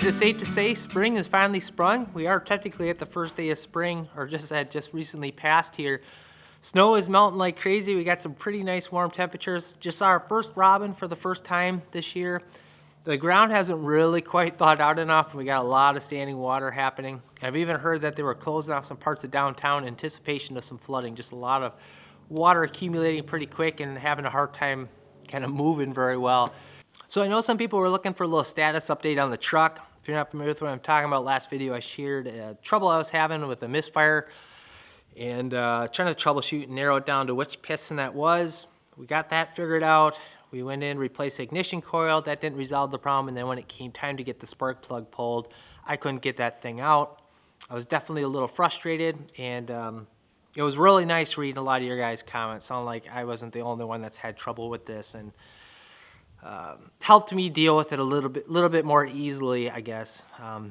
Is it safe to say spring has finally sprung? We are technically at the first day of spring, or just recently passed here. Snow is melting like crazy. We got some pretty nice warm temperatures. Just saw our first robin for the first time this year. The ground hasn't really quite thawed out enough. We got a lot of standing water happening. I've even heard that they were closing off some parts of downtown in anticipation of some flooding. Just a lot of water accumulating pretty quick and having a hard time kind of moving very well. So I know some people were looking for a little status update on the truck. If you're not familiar with what I'm talking about, last video I shared trouble I was having with a misfire and trying to troubleshoot and narrow it down to which piston that was. We got that figured out. We went in, replaced the ignition coil. That didn't resolve the problem, and then when it came time to get the spark plug pulled, I couldn't get that thing out. I was definitely a little frustrated, and it was really nice reading a lot of your guys' comments. Sounded like I wasn't the only one that's had trouble with this, and helped me deal with it a little bit more easily, I guess.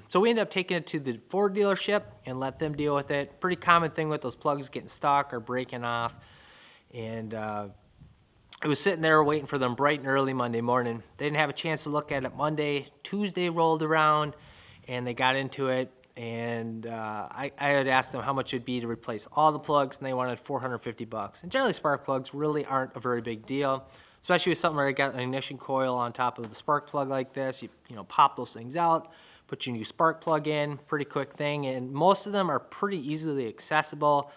So we ended up taking it to the Ford dealership and let them deal with it. Pretty common thing with those plugs getting stuck or breaking off, and it was sitting there waiting for them bright and early Monday morning. They didn't have a chance to look at it Monday. Tuesday rolled around, and they got into it, and I had asked them how much it would be to replace all the plugs, and they wanted $450. And generally, spark plugs really aren't a very big deal, especially with something where I got an ignition coil on top of the spark plug like this. You know, pop those things out, put your new spark plug in, pretty quick thing, and most of them are pretty easily accessible.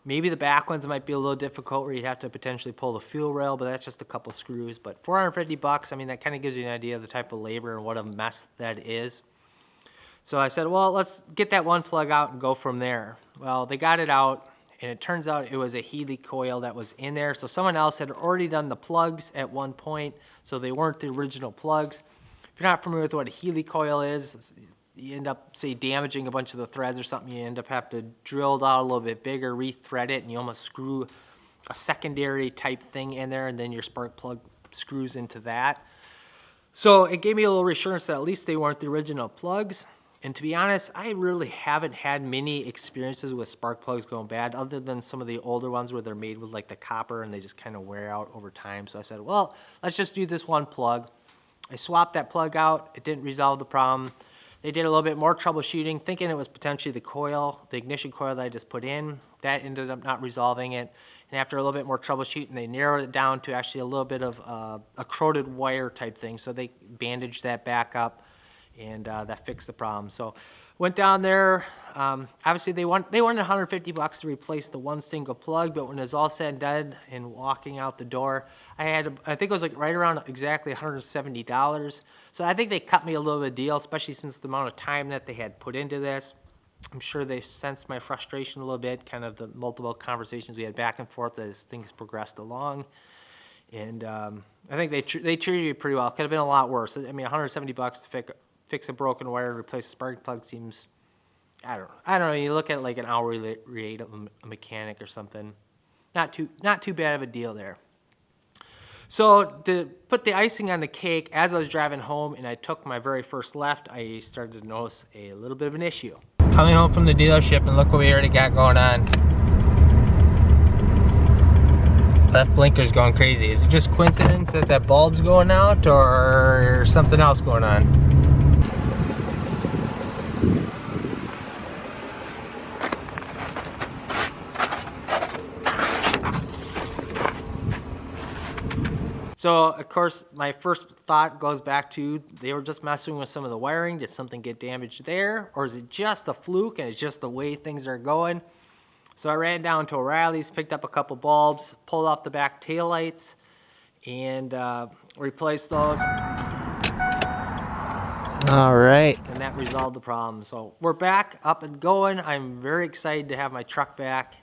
Maybe the back ones might be a little difficult where you'd have to potentially pull the fuel rail, but that's just a couple screws. But $450, I mean, that kind of gives you an idea of the type of labor and what a mess that is. So I said, well, let's get that one plug out and go from there. Well, they got it out, and it turns out it was a Healy coil that was in there. So someone else had already done the plugs at one point, so they weren't the original plugs. If you're not familiar with what a Healy coil is, you end up, say, damaging a bunch of the threads or something. You end up having to drill it out a little bit bigger, re-thread it, and you almost screw a secondary type thing in there, and then your spark plug screws into that. So it gave me a little reassurance that at least they weren't the original plugs. And to be honest, I really haven't had many experiences with spark plugs going bad, other than some of the older ones where they're made with like the copper and they just kind of wear out over time. So I said, well, let's just do this one plug. I swapped that plug out. It didn't resolve the problem. They did a little bit more troubleshooting, thinking it was potentially the coil, the ignition coil that I just put in. That ended up not resolving it. And after a little bit more troubleshooting, they narrowed it down to actually a little bit of a corroded wire type thing. So they bandaged that back up, and that fixed the problem. So went down there. Obviously, they wanted $150 to replace the one single plug, but when it was all said and done and walking out the door, I think it was like right around exactly $170. So I think they cut me a little bit of a deal, especially since the amount of time that they had put into this. I'm sure they sensed my frustration a little bit, kind of the multiple conversations we had back and forth as things progressed along. And I think they treated me pretty well. It could have been a lot worse. I mean, $170 to fix a broken wire and replace a spark plug seems, I don't know. You look at like an hourly rate of a mechanic or something. Not too bad of a deal there. So to put the icing on the cake, as I was driving home and I took my very first left, I started to notice a little bit of an issue. Coming home from the dealership, and look what we already got going on. Left blinker's going crazy. Is it just coincidence that that bulb's going out, or something else going on? So, of course, my first thought goes back to they were just messing with some of the wiring. Did something get damaged there? Or is it just a fluke and it's just the way things are going? So I ran down to O'Reilly's, picked up a couple bulbs, pulled off the back taillights, and replaced those. All right. And that resolved the problem. So we're back up and going. I'm very excited to have my truck back.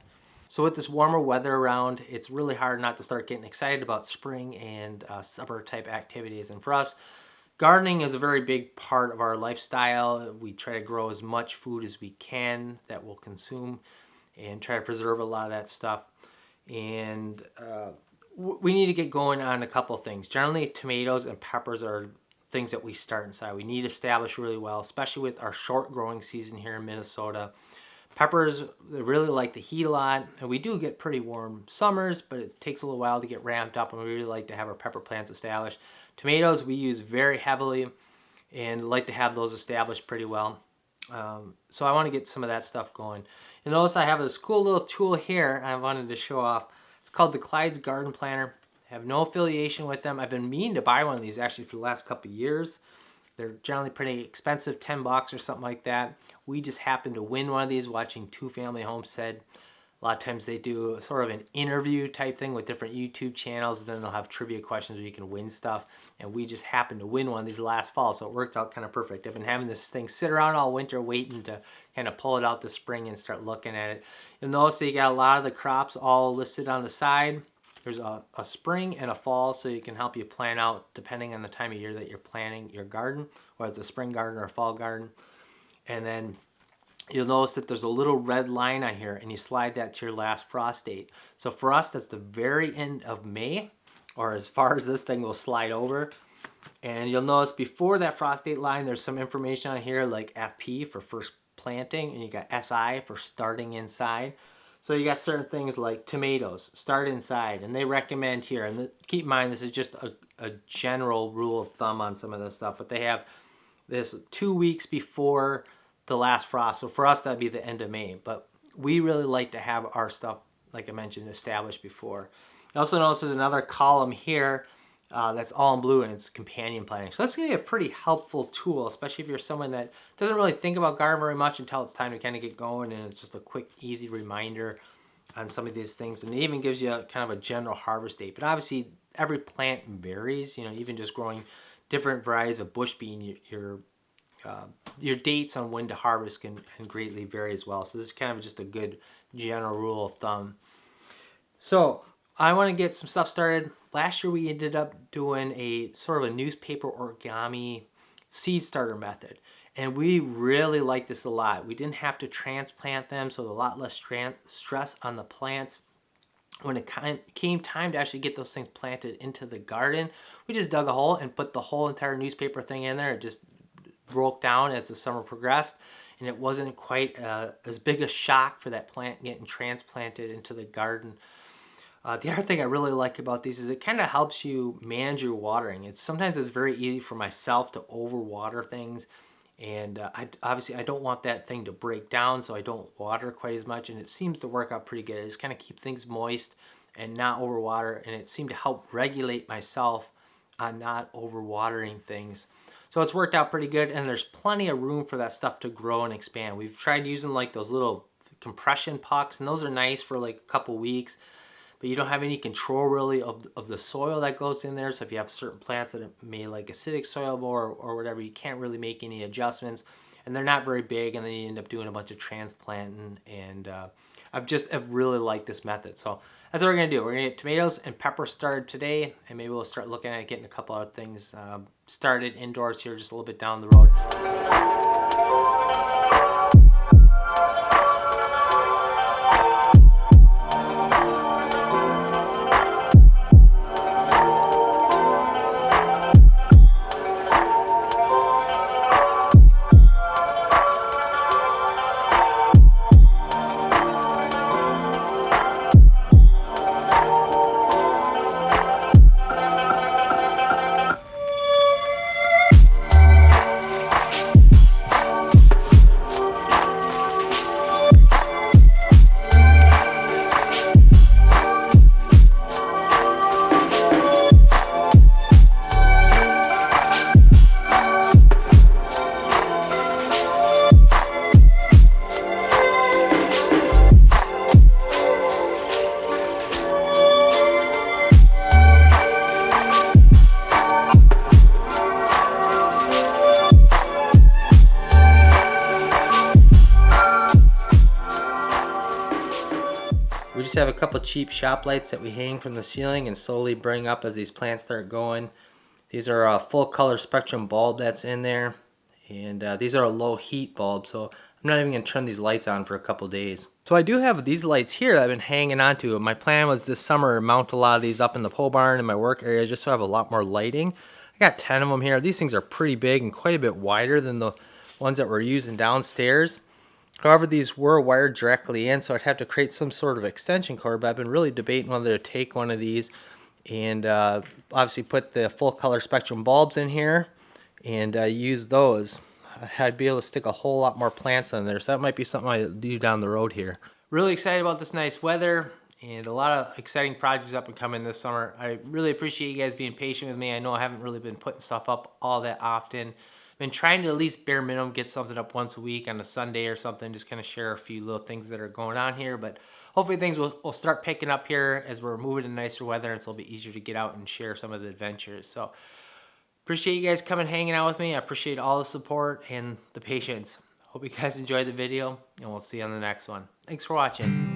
So with this warmer weather around, it's really hard not to start getting excited about spring and summer type activities. And for us, gardening is a very big part of our lifestyle. We try to grow as much food as we can that we'll consume and try to preserve a lot of that stuff. And we need to get going on a couple of things. Generally, tomatoes and peppers are things that we start inside. We need to establish really well, especially with our short growing season here in Minnesota. Peppers, they really like the heat a lot, and we do get pretty warm summers, but it takes a little while to get ramped up, and we really like to have our pepper plants established. Tomatoes we use very heavily. and like to have those established pretty well. So I want to get some of that stuff going. And notice I have this cool little tool here I wanted to show off. It's called the Clyde's Garden Planner. I have no affiliation with them. I've been meaning to buy one of these actually for the last couple of years. They're generally pretty expensive, 10 bucks or something like that. We just happened to win one of these watching Two Family Homestead. A lot of times they do sort of an interview type thing with different YouTube channels, and then they'll have trivia questions where you can win stuff. And we just happened to win one of these last fall, so it worked out kind of perfect. I've been having this thing sit around all winter waiting to kind of pull it out this spring and start looking at it. You'll notice that you got a lot of the crops all listed on the side. There's a spring and a fall, so you can help you plan out depending on the time of year that you're planting your garden, whether it's a spring garden or a fall garden. And then you'll notice that there's a little red line on here, and you slide that to your last frost date. So for us, that's the very end of May, or as far as this thing will slide over. And you'll notice before that frost date line, there's some information on here like FP for first planting, and you got SI for starting inside. So you got certain things like tomatoes, start inside, and they recommend here, and keep in mind this is just a general rule of thumb on some of this stuff, but they have this 2 weeks before the last frost. So for us, that'd be the end of May, but we really like to have our stuff, like I mentioned, established before. You also notice there's another column here that's all in blue, and it's companion planting. So that's going to be a pretty helpful tool, especially if you're someone that doesn't really think about garden very much until it's time to kind of get going, and it's just a quick, easy reminder on some of these things. And it even gives you kind of a general harvest date. But obviously, every plant varies. You know, even just growing different varieties of bush bean, your dates on when to harvest can greatly vary as well. So this is kind of just a good general rule of thumb. So I want to get some stuff started. Last year we ended up doing a sort of a newspaper origami seed starter method, and we really liked this a lot. We didn't have to transplant them, so a lot less stress on the plants. When it came time to actually get those things planted into the garden, we just dug a hole and put the whole entire newspaper thing in there. It just broke down as the summer progressed, and it wasn't quite as big a shock for that plant getting transplanted into the garden. The other thing I really like about these is it kind of helps you manage your watering. Sometimes it's very easy for myself to overwater things, and obviously I don't want that thing to break down, so I don't water quite as much, and it seems to work out pretty good. I just kind of keep things moist and not overwater, and it seemed to help regulate myself on not overwatering things. So it's worked out pretty good, and there's plenty of room for that stuff to grow and expand. We've tried using like those little compression pucks, and those are nice for like a couple weeks, but you don't have any control really of the soil that goes in there. So if you have certain plants that may like acidic soil more or whatever, you can't really make any adjustments, and they're not very big, and then you end up doing a bunch of transplanting. And I've really liked this method. So that's what we're gonna do. We're gonna get tomatoes and peppers started today, and maybe we'll start looking at getting a couple other things started indoors here just a little bit down the road. We just have a couple cheap shop lights that we hang from the ceiling and slowly bring up as these plants start going. These are a full color spectrum bulb that's in there, and these are a low heat bulb, so I'm not even going to turn these lights on for a couple days. So I do have these lights here that I've been hanging on to. My plan was this summer to mount a lot of these up in the pole barn in my work area just so I have a lot more lighting. I got 10 of them here. These things are pretty big and quite a bit wider than the ones that we're using downstairs. However, these were wired directly in, so I'd have to create some sort of extension cord, but I've been really debating whether to take one of these and obviously put the full color spectrum bulbs in here and use those, I'd be able to stick a whole lot more plants on there. So that might be something I do down the road here. Really excited about this nice weather and a lot of exciting projects up and coming this summer. I really appreciate you guys being patient with me. I know I haven't really been putting stuff up all that often. Been trying to at least bare minimum get something up once a week on a Sunday or something, just kind of share a few little things that are going on here. But hopefully things will start picking up here as we're moving to nicer weather, and so it'll be easier to get out and share some of the adventures. So appreciate you guys coming hanging out with me. I appreciate all the support and the patience. Hope you guys enjoyed the video, and we'll see you on the next one. Thanks for watching.